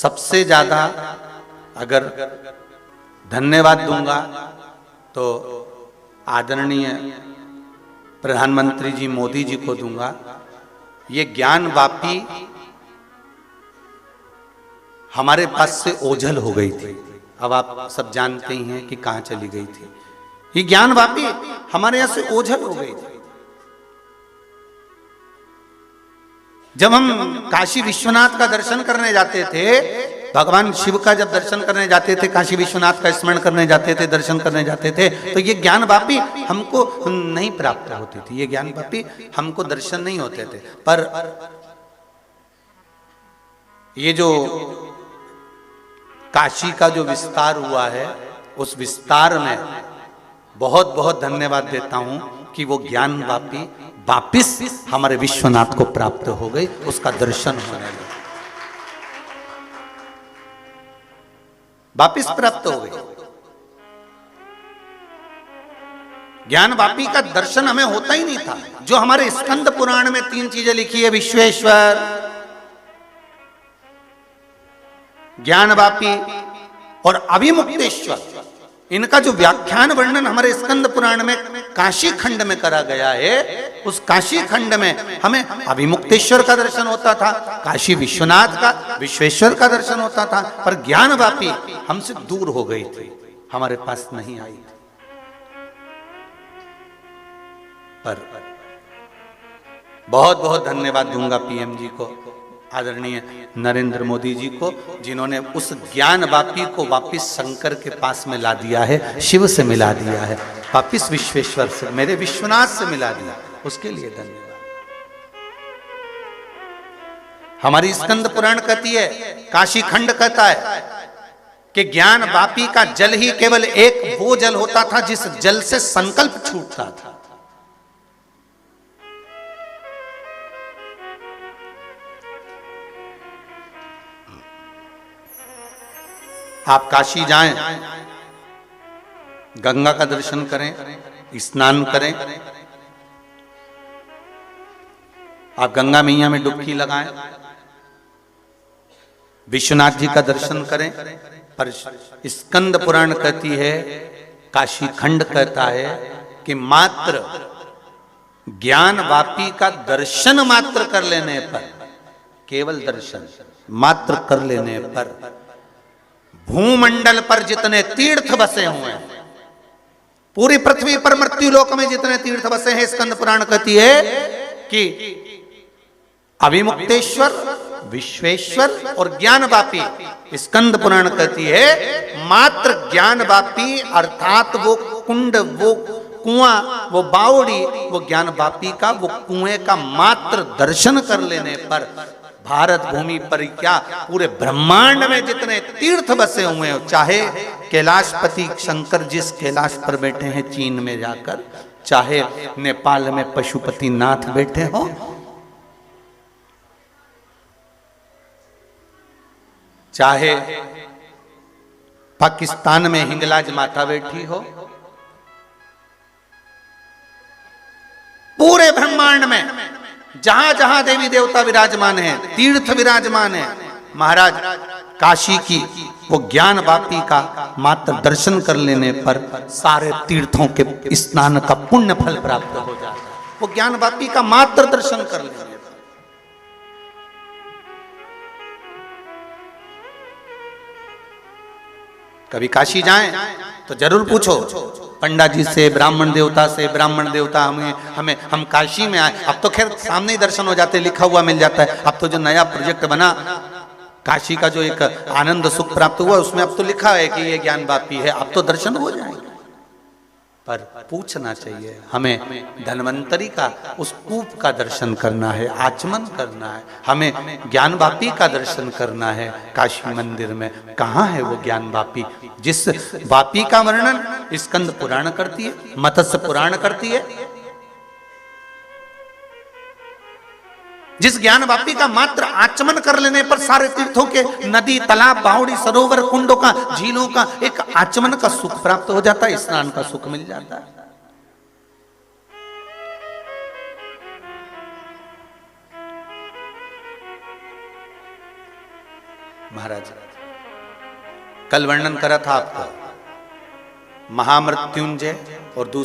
सबसे ज्यादा अगर धन्यवाद दूंगा तो आदरणीय प्रधानमंत्री जी मोदी जी को दूंगा। ये ज्ञान वापी हमारे पास से ओझल हो गई थी। अब आप सब जानते ही हैं कि कहां चली गई थी। ये ज्ञान वापी हमारे यहां से ओझल हो गई थी। जब हम काशी विश्वनाथ का दर्शन करने जाते थे, भगवान शिव का जब दर्शन करने जाते थे, काशी विश्वनाथ का स्मरण करने जाते थे, दर्शन करने जाते थे, तो ये ज्ञान वापी हमको नहीं प्राप्त होती थी। ये ज्ञान वापी हमको दर्शन नहीं होते थे। पर ये जो काशी का जो विस्तार हुआ है, उस विस्तार में बहुत बहुत धन्यवाद देता हूं कि वो ज्ञान वापी वापिस हमारे विश्वनाथ को प्राप्त हो गई, उसका दर्शन होने लगा, वापिस प्राप्त हो गई। ज्ञान वापी का दर्शन हमें होता ही नहीं था। जो हमारे स्कंद पुराण में 3 चीजें लिखी है, विश्वेश्वर, ज्ञान वापी और अभिमुक्तेश्वर, इनका जो व्याख्यान वर्णन हमारे स्कंद पुराण में काशी खंड में करा गया है, उस काशी खंड में हमें अभिमुक्तेश्वर का दर्शन होता था, काशी विश्वनाथ का, विश्वेश्वर का दर्शन होता था। पर ज्ञान वापी हमसे दूर हो गई थी, हमारे पास नहीं आई थी। पर बहुत बहुत धन्यवाद दूंगा पीएम जी को, आदरणीय नरेंद्र मोदी जी को, जिन्होंने उस ज्ञान वापी को वापिस शंकर के पास में ला दिया है, शिव से मिला दिया है, वापिस विश्वेश्वर से, मेरे विश्वनाथ से मिला दिया। उसके लिए धन्यवाद। हमारी स्कंद पुराण कहती है, काशी खंड कहता है कि ज्ञान वापी का जल ही केवल एक वो जल होता था जिस जल से संकल्प छूटता था। आप काशी जाएं, गंगा का दर्शन करें, स्नान करें, आप गंगा मैया में डुबकी लगाएं, विश्वनाथ जी का दर्शन करें। पर स्कंद पुराण कहती है, काशी खंड कहता है कि मात्र ज्ञान वापी का दर्शन मात्र कर लेने पर, केवल दर्शन मात्र कर लेने पर, भूमंडल पर जितने तीर्थ बसे हुए हैं, पूरी पृथ्वी पर मृत्युलोक में जितने तीर्थ बसे हैं, स्कंद पुराण कहती है कि अभिमुक्तेश्वर, विश्वेश्वर और ज्ञान वापी, स्कंद पुराण कहती है मात्र ज्ञान वापी अर्थात वो कुंड, वो कुआं, वो बावड़ी, वो ज्ञान वापी का वो कुएं का मात्र दर्शन कर लेने पर भारत भूमि पर क्या पूरे ब्रह्मांड में जितने तीर्थ बसे हुए हो, चाहे कैलाशपति शंकर जिस कैलाश पर बैठे हैं चीन में जाकर, चाहे नेपाल में पशुपति नाथ बैठे हो, चाहे पाकिस्तान में हिंगलाज माता बैठी हो, पूरे ब्रह्मांड में जहां जहां देवी देवता विराजमान हैं, तीर्थ विराजमान हैं, महाराज काशी की वो ज्ञान वापी का मात्र दर्शन कर लेने पर सारे तीर्थों के स्नान का पुण्य फल प्राप्त हो जाता है। वो ज्ञान वापी का मात्र दर्शन कर लेने पर। कभी काशी जाएं तो जरूर पूछो पंडा जी से, ब्राह्मण देवता से, ब्राह्मण देवता हम काशी में आए। अब तो खैर सामने ही दर्शन हो जाते, लिखा हुआ मिल जाता है। अब तो जो नया प्रोजेक्ट बना काशी का, जो एक आनंद सुख प्राप्त हुआ, उसमें अब तो लिखा है कि ये ज्ञान वापी है, अब तो दर्शन हो जाएंगे। पर पूछना चाहिए, हमें धन्वंतरी का उस कूप का दर्शन करना है, आचमन करना है, हमें ज्ञान वापी का दर्शन करना है। काशी मंदिर में कहाँ है वो ज्ञान वापी, जिस वापी का वर्णन स्कंद पुराण करती है, मत्स्य पुराण करती है, जिस ज्ञान वापी का मात्र आचमन कर लेने पर सारे तीर्थों के नदी, तालाब, बावड़ी, सरोवर, कुंडों का, झीलों का एक आचमन का सुख प्राप्त हो जाता है, स्नान का सुख मिल जाता है। महाराज कल वर्णन करा था आपका महामृत्युंजय और दूसरा